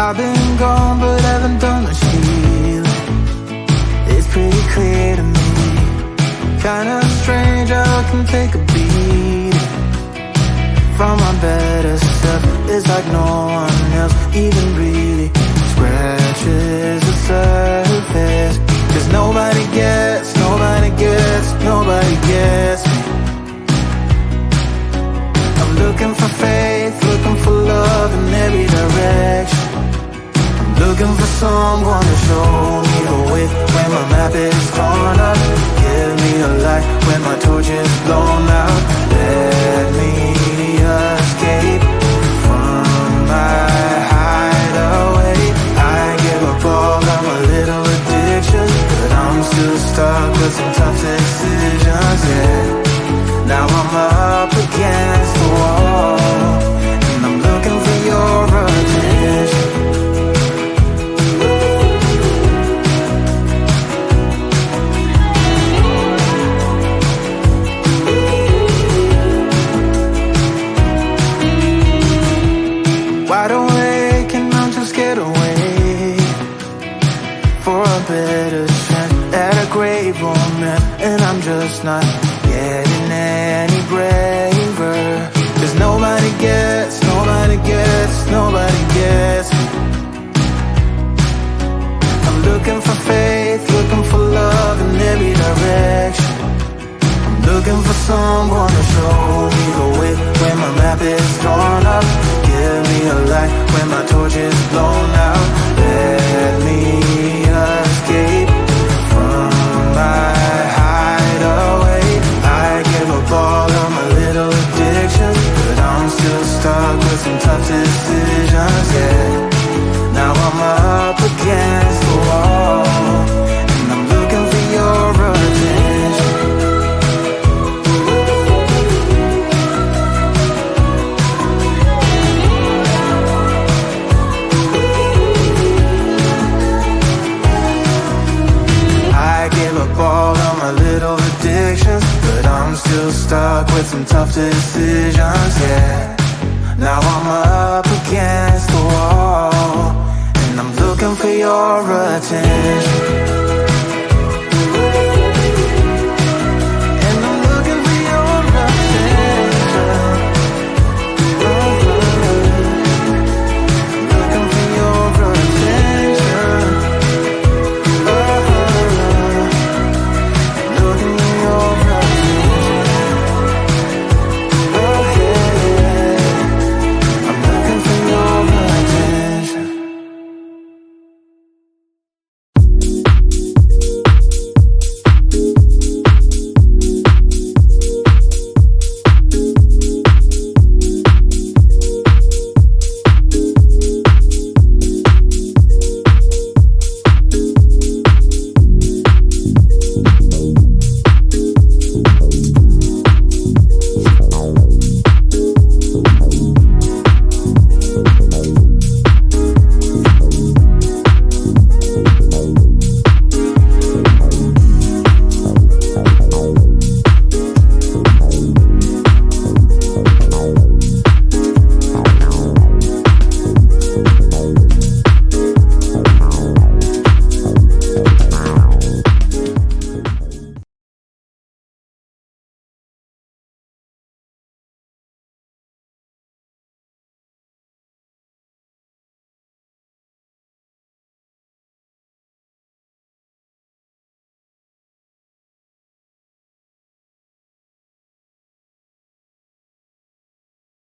I've been gone but haven't done much healing. It's pretty clear to me. Kinda strange how I can take a beat from my better self. It's like no one else even really scratches the surface. Cause nobody gets me. I'm looking for faith, looking for love in every direction. I'm looking for someone to show me the way when my map is torn up. Give me a light when my torch is blown out. Let me escape from my hideaway. I give up all of my little addictions, but I'm still stuck with some tough decisions, yeah. Now I'm up against the wall, and I'm looking for your attention. Wide awake and I'm just scared away for a better chance at a great romance, and I'm just not getting any braver. Cause nobody gets me. I'm looking for faith, looking for love in every direction. I'm looking for someone to show me the way when my map is torn up. Give me a light when my torch is blown out. Let me escape from my hideaway. I give up all of my little addictions, but I'm still stuck with some tough decisions, yeah. Now I'm up against the wall, and I'm looking for your attention. I give up all of my little addictions, but I'm still stuck with some tough decisions, yeah. Now I'm up against the wall, and I'm looking for your attention.